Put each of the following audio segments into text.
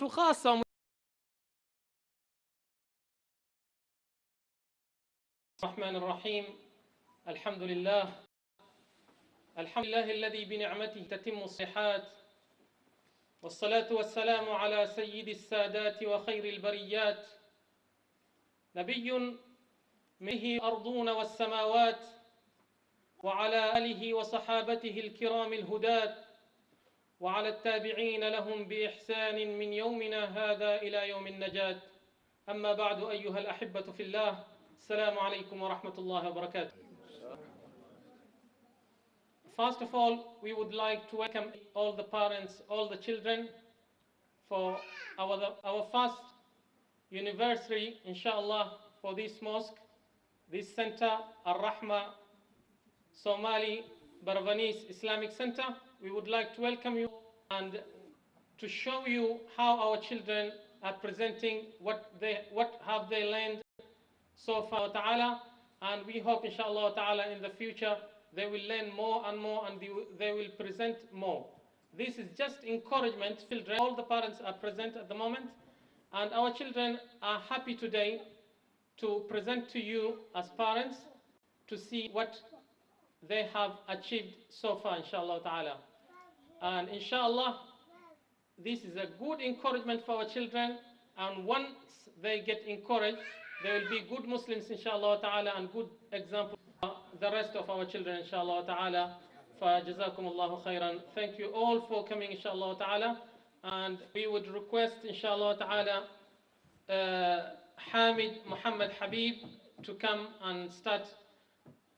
خاصة. الرحمن الرحيم. الحمد لله الذي بنعمته تتم الصالحات، والصلاة والسلام على سيد السادات وخير البريات، نبي منه أرضون والسماوات، وعلى آله وصحابته الكرام الهداة، وعلى التابعين لهم بإحسان من يومنا هذا إلى يوم النجاة. أما بعد، أيها الأحبة في الله، السلام عليكم ورحمة الله وبركاته. First of all, we would like to welcome all the parents, all the children for our first anniversary, inshallah, for this mosque, this center, Al-Rahma Somali Barvanese Islamic Center. We would like to welcome you and to show you how our children are presenting what have they learned so far, ta'ala, and we hope, inshallah ta'ala, in the future they will learn more and more and they will present more. This is just encouragement. Children, all the parents are present at the moment, and our children are happy today to present to you as parents to see what they have achieved so far, inshallah ta'ala. And inshallah, this is a good encouragement for our children, and once they get encouraged, they will be good Muslims, inshallah ta'ala, and good example for the rest of our children, inshallah ta'ala. فَجَزَاكُمُ اللَّهُ خَيْرًا. Thank you all for coming, inshallah ta'ala. And we would request, inshallah ta'ala, Hamid Muhammad Habib to come and start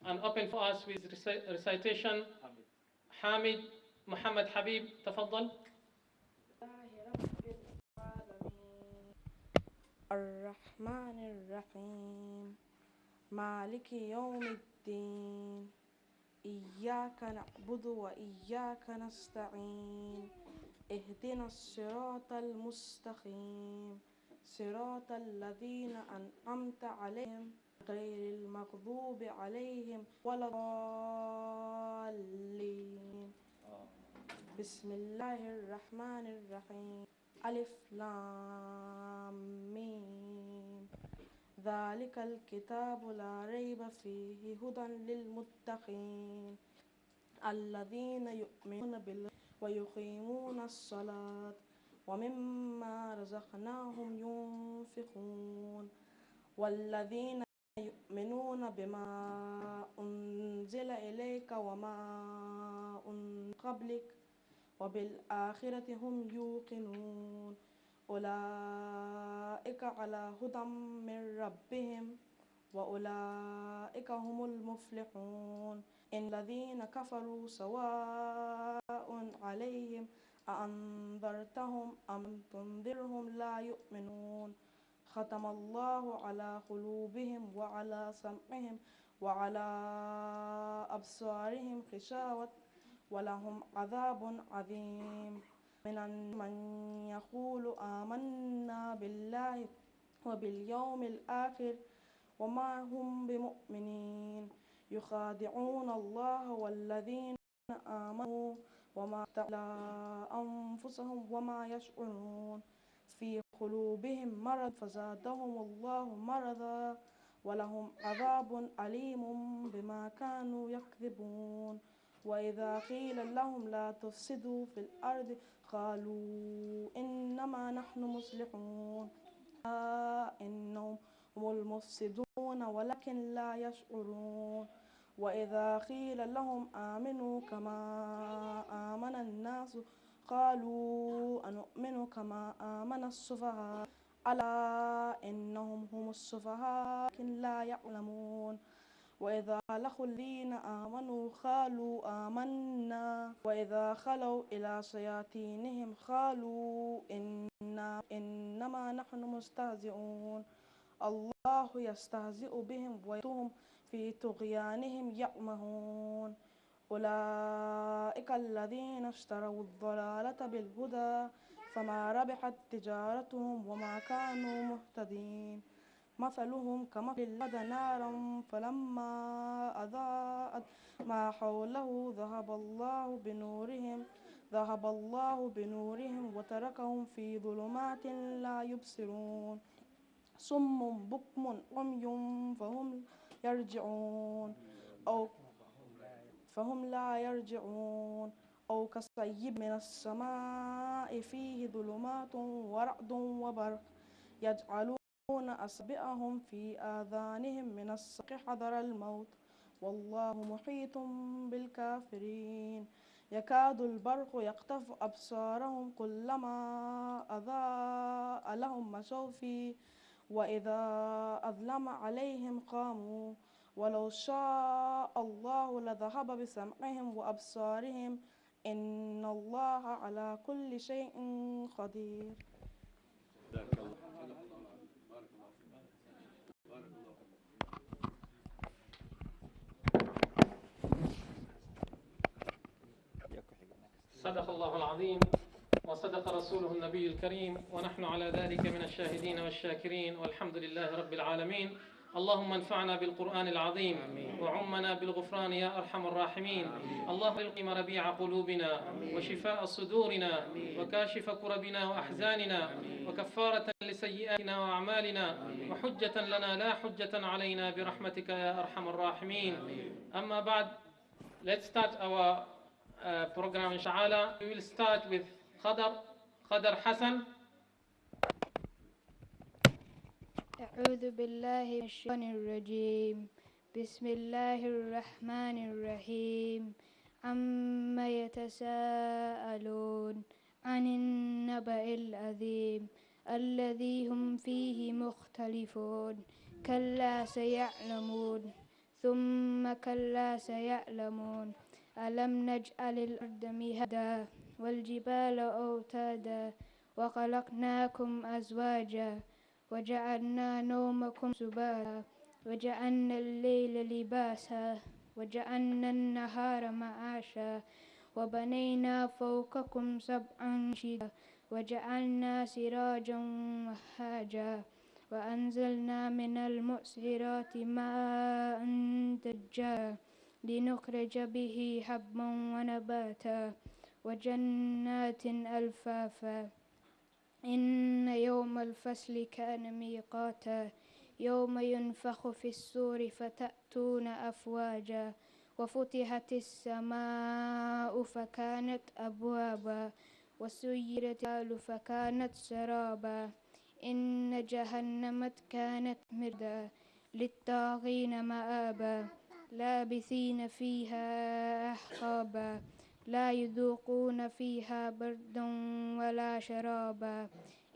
and open for us with recitation. Hamid Muhammad Habib, تفضل. الرحمن الرحيم مالك يوم الدين إياك نعبد وإياك نستعين اهدنا الصراط المستقيم صراط الذين أنعمت عليهم غير المغضوب عليهم ولا الضالين. بسم الله الرحمن الرحيم. ألف لام ميم ذلك الكتاب لا ريب فيه هدى للمتقين الذين يؤمنون بالله ويقيمون الصلاة ومما رزقناهم ينفقون والذين يؤمنون بما أنزل إليك وما أنزل قبلك وبالآخرة هم يوقنون أولئك على هدى من ربهم وأولئك هم المفلحون. إن الذين كفروا سواء عليهم أأنذرتهم أم تنذرهم لا يؤمنون ختم الله على قلوبهم وعلى سمعهم وعلى أبصارهم غشاوة ولهم عذاب عظيم. من يقول آمنا بالله وباليوم الآخر وما هم بمؤمنين يخادعون الله والذين آمنوا وما تعالى أنفسهم وما يشعرون في قلوبهم مرض فزادهم الله مرضا ولهم عذاب أليم بما كانوا يكذبون. وإذا قيل لهم لا تفسدوا في الأرض قالوا إنما نحن مصلحون إنهم هم المفسدون ولكن لا يشعرون. وإذا قيل لهم آمنوا كما آمن الناس قالوا أنؤمن كما آمن السفهاء ألا إنهم هم السفهاء ولكن لا يعلمون. وإذا لقوا الذين آمنوا قالوا آمنا وإذا خلوا إلى شياطينهم قالوا إنما نحن مستهزئون الله يستهزئ بهم ويمدهم في طغيانهم يعمهون. أولئك الذين اشتروا الضلالة بالهدى فما ربحت تجارتهم وما كانوا مهتدين. مثلهم كمثل نارا فلما أضاءت ما حوله ذهب الله بنورهم ذهب الله بنورهم وتركهم في ظلمات لا يبصرون صم بكم عمي فهم يرجعون أو لا يرجعون أو كصيب من السماء فيه ظلمات ورعد وبرق يجعلون أصبعهم في آذانهم من الصق حذر الموت والله محيط بالكافرين يكاد البرق يخطف أبصارهم كلما أضاء لهم مشوا فيه وإذا أظلم عليهم قاموا ولو شاء الله لذهب بسمعهم وأبصارهم إن الله على كل شيء قدير. صدق الله العظيم وصدق رسوله النبي الكريم ونحن على ذلك من الشاهدين والشاكرين والحمد لله رب العالمين. اللهم انفعنا بالقرآن العظيم وعمنا بالغفران يا أرحم الراحمين. اللهم القم ربيع قلوبنا وشفاء صدورنا وكاشف كربنا وأحزاننا وكفارة لسيئاتنا وأعمالنا وحجة لنا لا حجة علينا برحمتك يا أرحم الراحمين. أما بعد, let's start our program inshallah. We will start with Khadar Hassan. أعوذ بالله من الشيطان الرجيم. بسم الله الرحمن الرحيم. عما يتساءلون عن النبأ العظيم الذي هم فيه مختلفون كلا سيعلمون ثم كلا سيعلمون ألم نجعل الأرض مهدا والجبال أوتادا وخلقناكم أزواجا وجعلنا نومكم سباتا وجعلنا الليل لباسا وجعلنا النهار معاشا وبنينا فوقكم سبعا شدادا وجعلنا سراجا وهاجا وأنزلنا من المعصرات ماء ثجاجا لنخرج به حبا ونباتا وجنات ألفافا إن يوم الفصل كان ميقاتا يوم ينفخ في الصور فتأتون أفواجا وفتحت السماء فكانت أبوابا وسيرت الجبال فكانت سرابا إن جهنم كانت مردا للطاغين مآبا لابثين فيها أحقابا لا يذوقون فيها بردا ولا شرابا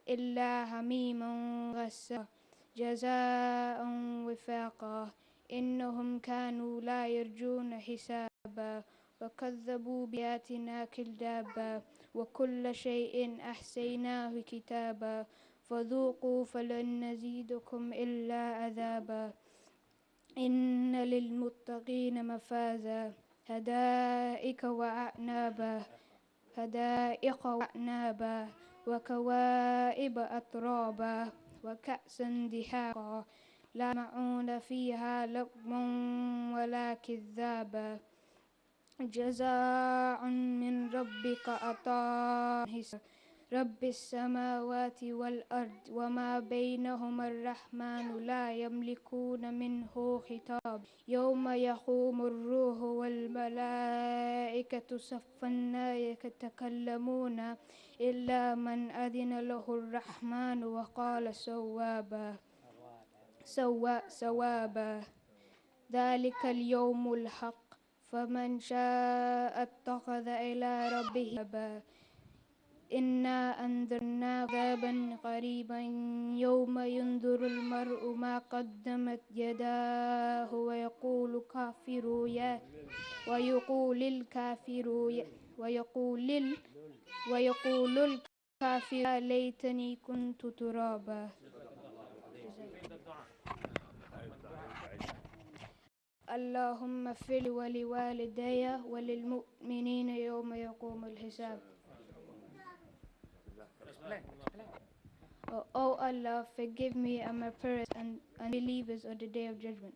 إلا حميما غساقا جزاء وفاقا إنهم كانوا لا يرجون حسابا وكذبوا بآياتنا كذابا وكل شيء أحصيناه كتابا فذوقوا فلن نزيدكم إلا عذابا إن للمتقين مفازا حدائق وأعنابا وكواعب أترابا وكأسا دحاقا لا يسمعون فيها لغوا ولا كذابا جزاء من ربك عطاء حسابا رب السماوات والأرض وما بينهما الرحمن لا يملكون منه خطاب يوم يقوم الروح والملائكة صفا لا يتكلمون إلا من أذن له الرحمن وقال صوابا ذلك اليوم الحق فمن شاء اتخذ إلى ربه مآبا إنا أنذرنا عذابا قريبا يوم ينظر المرء ما قدمت يداه ويقول الكافر ليتني كنت ترابا. اللهم اغفر ولوالدي وللمؤمنين يوم يقوم الحساب. Oh Allah, forgive me and my parents and believers on the day of judgment.